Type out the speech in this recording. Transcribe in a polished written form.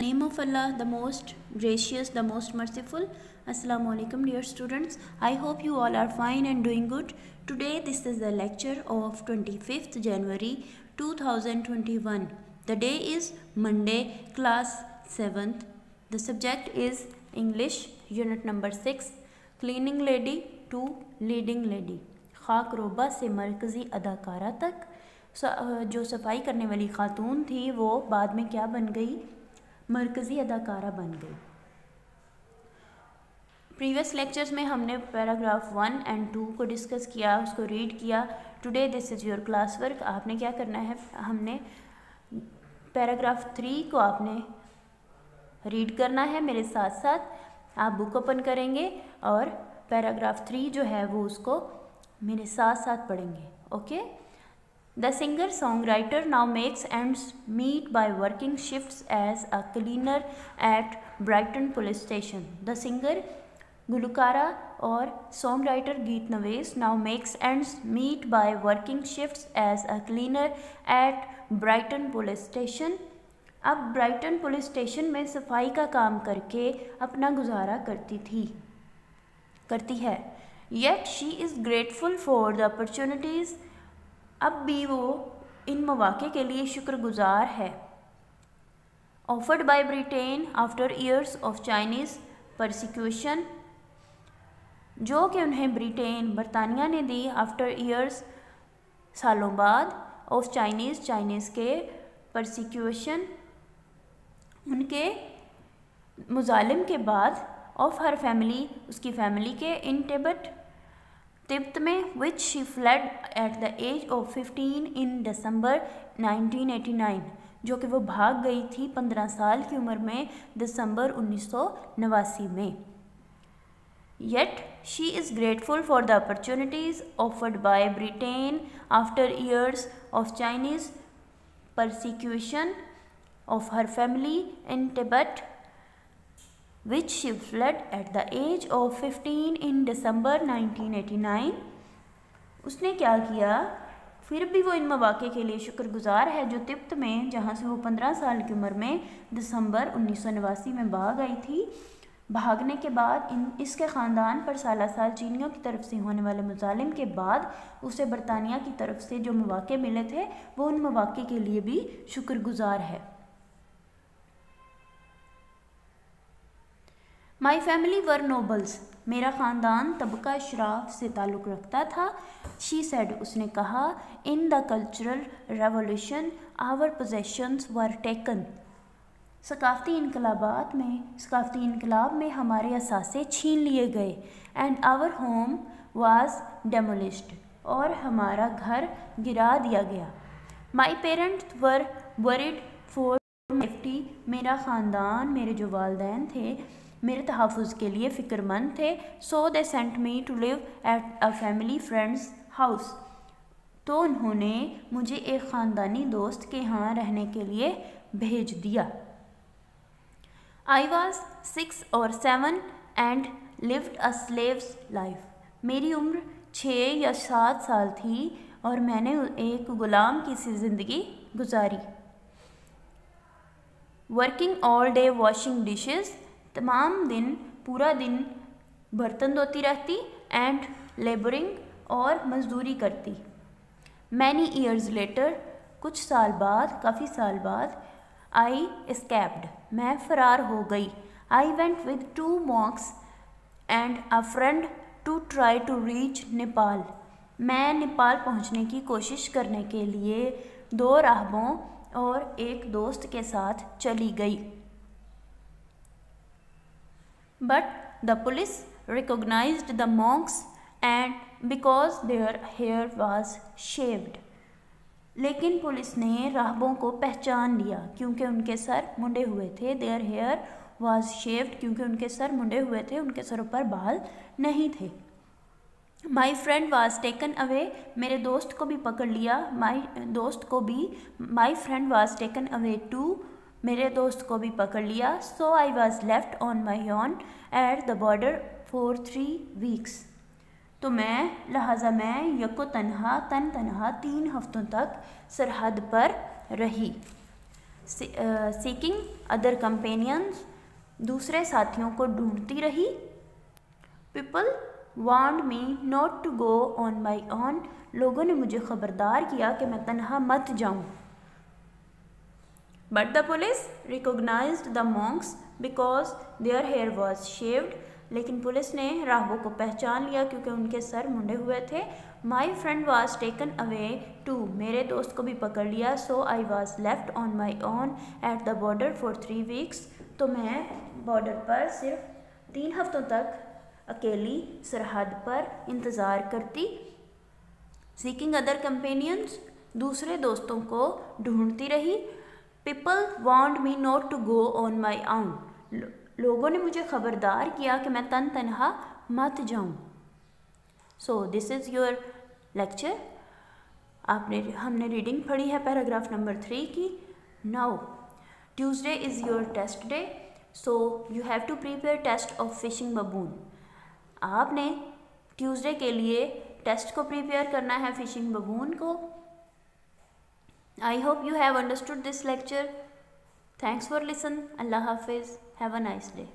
name of Allah, the most gracious, the most merciful. Assalamu alaikum, dear students. I hope you all are fine and doing good. Today this is the lecture of 25th January 2021. The day is Monday, class 7th. The subject is English, unit number 6, cleaning lady to leading lady. खाक रोबा से मरकज़ी अदाकारा तक जो सफाई करने वाली ख़ातून थी वो बाद में क्या बन गई, मरकज़ी अदाकारा बन गई। प्रीवियस लेक्चर्स में हमने पैराग्राफ 1 एंड 2 को डिस्कस किया, उसको रीड किया। Today this is your class work. आपने क्या करना है, हमने पैराग्राफ 3 को आपने रीड करना है मेरे साथ साथ। आप बुक ओपन करेंगे और पैराग्राफ 3 जो है वो उसको मेरे साथ साथ पढ़ेंगे। Okay. The singer-songwriter now makes ends meet by working shifts as a cleaner at Brighton Police Station. The singer, Gulkara और songwriter गीत नवेश now makes ends meet by working shifts as a cleaner at Brighton Police Station. अब Brighton police station में सफाई का काम करके अपना गुजारा करती है। Yet she is grateful for the opportunities. अब भी वो इन मौक़े के लिए शुक्रगुजार है। Offered by Britain after years of Chinese persecution, जो कि उन्हें बरतानिया ने दी आफ्टर ईयर्स, सालों बाद, ऑफ चाइनीज़ के परसिक्यूशन, उनके मुजालिम के बाद, ऑफ हर फैमिली, उसकी फैमिली के, इन तिब्बत में, which she fled at the age of 15 in December 1989, जो कि वो भाग गई थी 15 साल की उम्र में दिसंबर 1989 में। Yet she is grateful for the opportunities offered by Britain after years of Chinese persecution of her family in Tibet, which she fled at the age of 15 in December 1989। उसने क्या किया, फिर भी वो इन मौक़े के लिए शुक्रगुजार है जो तिब्बत में, जहाँ से वो 15 साल की उम्र में दिसंबर 1989 में भाग आई थी। भागने के बाद इसके ख़ानदान पर साल चीनियों की तरफ से होने वाले मुजालिम के बाद उसे बरतानिया की तरफ से जो मौक़े मिले थे वो उन मौक़े के लिए भी शुक्रगुजार है। माई फैमिली वर नोबल्स, मेरा ख़ानदान तबका अशराफ से ताल्लुक़ रखता था। शी सेड, उसने कहा, in the cultural revolution our possessions were taken, सकाफ़ती इनकलाब में हमारे असासे छीन लिए गए। And our home was demolished, और हमारा घर गिरा दिया गया। My parents were worried for safety, मेरा ख़ानदान, मेरे जो वालदैन थे, मेरे तहफ़्फ़ुज़ के लिए फ़िक्रमंद थे। So they sent me to live at a family friend's house, तो उन्होंने मुझे एक ख़ानदानी दोस्त के यहाँ रहने के लिए भेज दिया। I was 6 or 7 and lived a slaves life, मेरी उम्र 6 या 7 साल थी और मैंने एक ग़ुलाम की सी ज़िंदगी गुजारी। Working all day washing dishes, तमाम दिन, पूरा दिन बर्तन धोती रहती। एंड लेबरिंग, और मजदूरी करती। मैनी ईयर्स लेटर, कुछ साल बाद, काफ़ी साल बाद, आई एस्केप्ड, मैं फ़रार हो गई। I went with 2 monks and a friend to try to reach Nepal, मैं नेपाल पहुंचने की कोशिश करने के लिए 2 राहबों और एक दोस्त के साथ चली गई। But the police recognized the monks and because their hair was shaved, लेकिन पुलिस ने राहबों को पहचान लिया क्योंकि उनके सर मुंडे हुए थे। Their hair was shaved, क्योंकि उनके सर मुंडे हुए थे, उनके सरों पर बाल नहीं थे। My friend was taken away, मेरे दोस्त को भी पकड़ लिया। My friend was taken away too, मेरे दोस्त को भी पकड़ लिया। So I was left on my own at the border for 3 weeks, तो लिहाजा मैं यको तनहा 3 हफ्तों तक सरहद पर रही। सीकिंग अदर कंपेनियंस, दूसरे साथियों को ढूंढती रही। People warned me not to go on my own, लोगों ने मुझे खबरदार किया कि मैं तन्हा मत जाऊं। But the police recognised the monks because their hair was shaved, लेकिन पुलिस ने राहबों को पहचान लिया क्योंकि उनके सर मुंडे हुए थे। My friend was taken away to, मेरे दोस्त को भी पकड़ लिया। So I was left on my own at the border for 3 weeks, तो मैं बॉर्डर पर सिर्फ 3 हफ्तों तक अकेली सरहद पर इंतज़ार करती। सीकिंग अदर कंपेनियंस, दूसरे दोस्तों को ढूंढती रही। People want me not to go on my own, लोगों ने मुझे खबरदार किया कि मैं तन्हा मत जाऊं। So this is your lecture. हमने रीडिंग पढ़ी है पैराग्राफ नंबर 3 की। Now Tuesday is your test day, so you have to prepare test of fishing baboon. आपने ट्यूसडे के लिए टेस्ट को प्रिपेयर करना है फिशिंग बबून को। I hope you have understood this lecture. Thanks for listening. Allah Hafiz. Have a nice day.